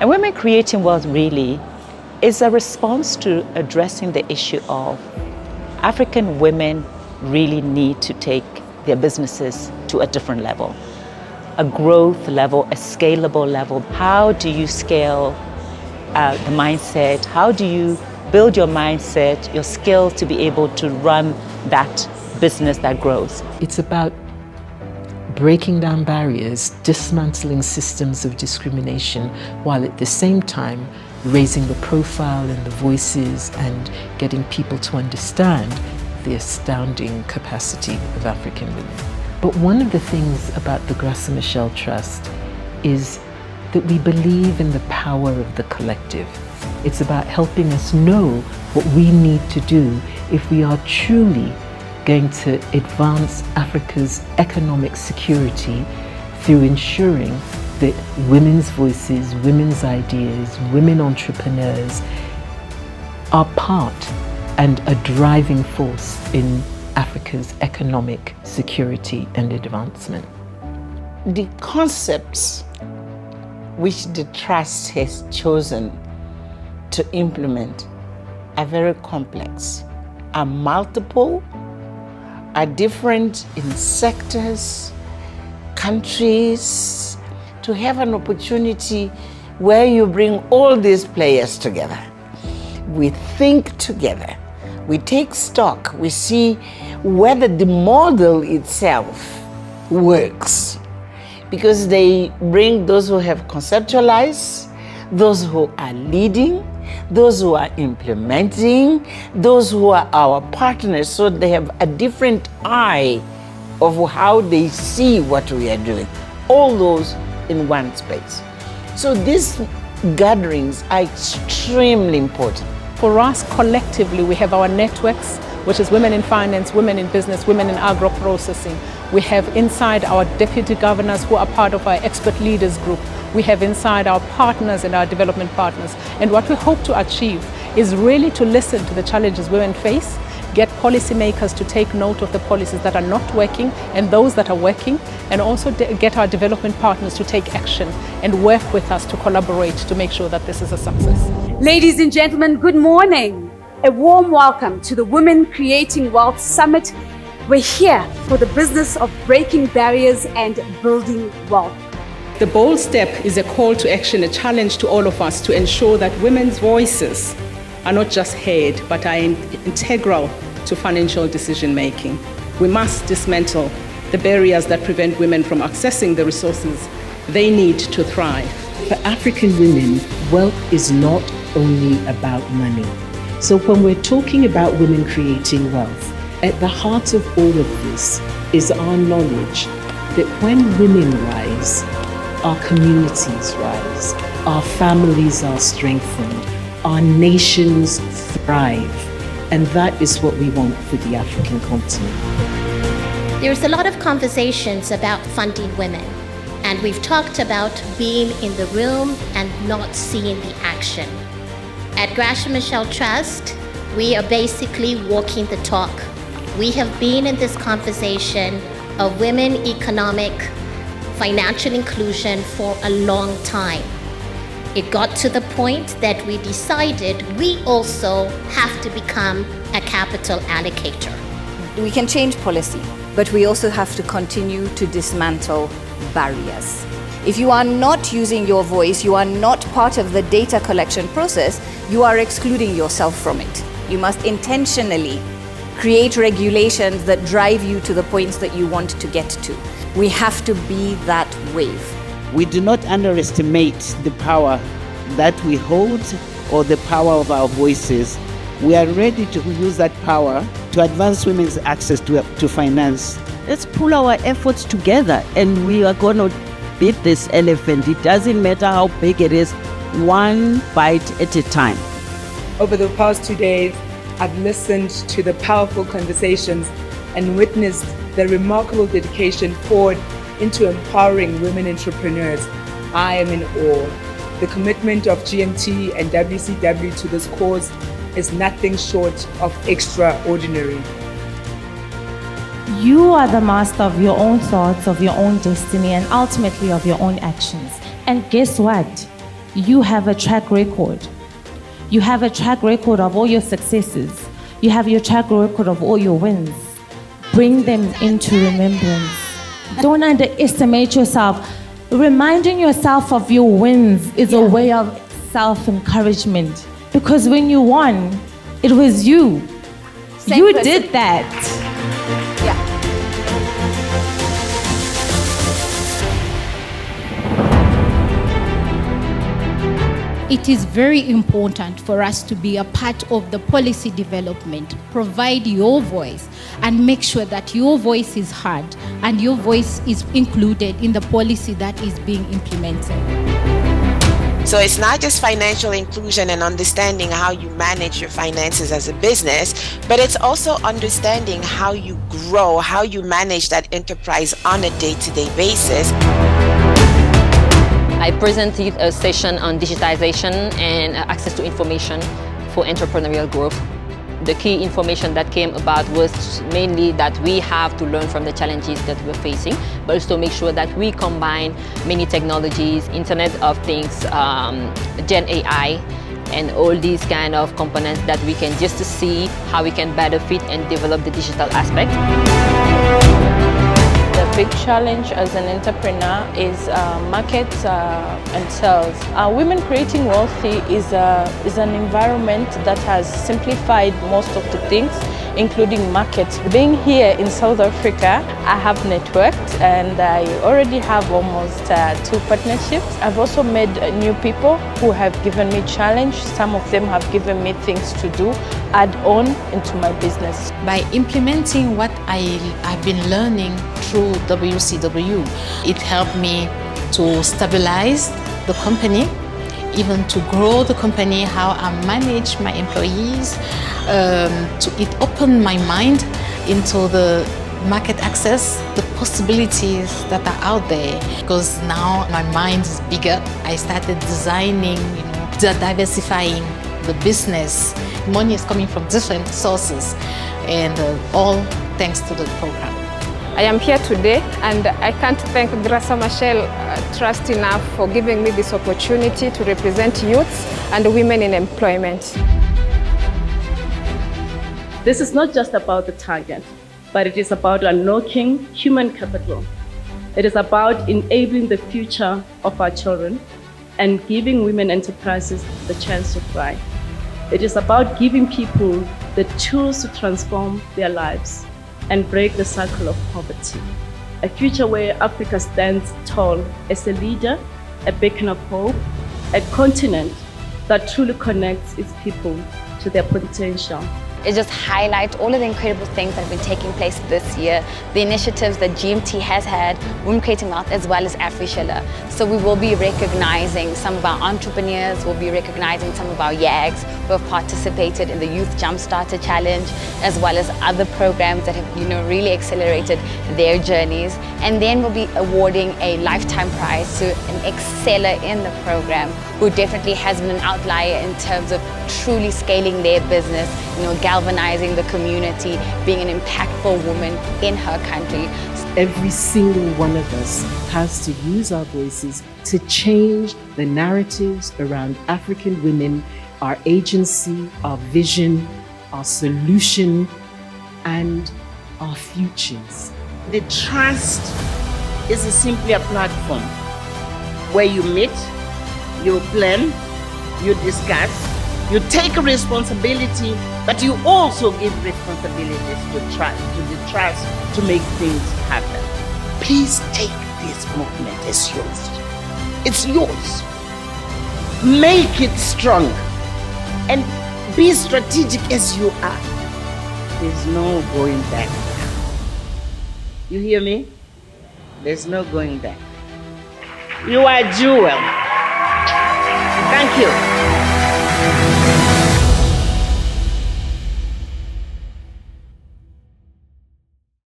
And Women Creating Wealth really is a response to addressing the issue of African women really need to take their businesses to a different level, a growth level, a scalable level. How do you scale the mindset? How do you build your mindset, your skill to be able to run that business that grows? It's about breaking down barriers, dismantling systems of discrimination, while at the same time raising the profile and the voices and getting people to understand the astounding capacity of African women. But one of the things about the Graça Machel Trust is that we believe in the power of the collective. It's about helping us know what we need to do if we are truly going to advance Africa's economic security through ensuring that women's voices, women's ideas, women entrepreneurs are part and a driving force in Africa's economic security and advancement. The concepts which the trust has chosen to implement are very complex, are multiple, are different in sectors, countries, to have an opportunity where you bring all these players together. We think together, we take stock, we see whether the model itself works, because they bring those who have conceptualized, those who are leading, those who are implementing, those who are our partners, so they have a different eye of how they see what we are doing. All those in one space. So these gatherings are extremely important. For us, collectively, we have our networks, which is women in finance, women in business, women in agro-processing. We have inside our deputy governors who are part of our expert leaders group. We have inside our partners and our development partners. And what we hope to achieve is really to listen to the challenges women face, get policymakers to take note of the policies that are not working and those that are working, and also get our development partners to take action and work with us to collaborate to make sure that this is a success. Ladies and gentlemen, good morning. A warm welcome to the Women Creating Wealth Summit. We're here for the business of breaking barriers and building wealth. The bold step is a call to action, a challenge to all of us to ensure that women's voices are not just heard, but are integral to financial decision making. We must dismantle the barriers that prevent women from accessing the resources they need to thrive. For African women, wealth is not only about money. So when we're talking about women creating wealth, at the heart of all of this is our knowledge that when women rise, our communities rise, our families are strengthened, our nations thrive, and that is what we want for the African continent. There's a lot of conversations about funding women, and we've talked about being in the room and not seeing the action. At Graça Machel Trust, we are basically walking the talk. We have been in this conversation of women economic, financial inclusion for a long time. It got to the point that we decided we also have to become a capital allocator. We can change policy, but we also have to continue to dismantle barriers. If you are not using your voice, you are not part of the data collection process, you are excluding yourself from it. You must intentionally create regulations that drive you to the points that you want to get to. We have to be that wave. We do not underestimate the power that we hold or the power of our voices. We are ready to use that power to advance women's access to finance. Let's pull our efforts together and we are going to beat this elephant. It doesn't matter how big it is, one bite at a time. Over the past 2 days, I've listened to the powerful conversations and witnessed the remarkable dedication poured into empowering women entrepreneurs. I am in awe. The commitment of GMT and WCW to this cause is nothing short of extraordinary. You are the master of your own thoughts, of your own destiny, and ultimately of your own actions. And guess what? you have a track record. You have a track record of all your successes. You have your track record of all your wins. Bring them into remembrance. Don't underestimate yourself. Reminding yourself of your wins is a way of self-encouragement. Because when you won, it was you. You did that. Yeah. It is very important for us to be a part of the policy development. Provide your voice and make sure that your voice is heard and your voice is included in the policy that is being implemented. So it's not just financial inclusion and understanding how you manage your finances as a business, but it's also understanding how you grow, how you manage that enterprise on a day-to-day basis. I presented a session on digitization and access to information for entrepreneurial growth. The key information that came about was mainly that we have to learn from the challenges that we're facing, but also make sure that we combine many technologies, Internet of Things, Gen AI, and all these kind of components that we can just to see how we can better fit and develop the digital aspect. The big challenge as an entrepreneur is market and sales. Women Creating Wealthy is an environment that has simplified most of the things, including markets. Being here in South Africa, I have networked and I already have almost 2 partnerships. I've also met new people who have given me challenge. Some of them have given me things to do, add on into my business. By implementing what I've been learning through WCW, it helped me to stabilize the company, even to grow the company, how I manage my employees. It opened my mind into the market access, the possibilities that are out there. Because now my mind is bigger. I started designing, diversifying the business. Money is coming from different sources, and all thanks to the program. I am here today and I can't thank Graça Machel Trust enough for giving me this opportunity to represent youths and women in employment. This is not just about the target, but it is about unlocking human capital. It is about enabling the future of our children and giving women enterprises the chance to thrive. It is about giving people the tools to transform their lives and break the cycle of poverty. A future where Africa stands tall as a leader, a beacon of hope, a continent that truly connects its people to their potential. It just highlights all of the incredible things that have been taking place this year, the initiatives that GMT has had, Women Creating Wealth, as well as AfriShiller. So we will be recognizing some of our entrepreneurs, we'll be recognizing some of our YAGs who have participated in the Youth Jumpstarter Challenge, as well as other programs that have really accelerated their journeys. And then we'll be awarding a lifetime prize to an exceller in the program who definitely has been an outlier in terms of truly scaling their business, galvanizing the community, being an impactful woman in her country. Every single one of us has to use our voices to change the narratives around African women, our agency, our vision, our solution, and our futures. The trust is simply a platform where you meet, you plan, you discuss, you take responsibility, but you also give responsibilities to the trust to make things happen. Please take this movement as yours. It's yours. Make it strong and be strategic as you are. There's no going back. You hear me? There's no going back. You are a jewel. Thank you.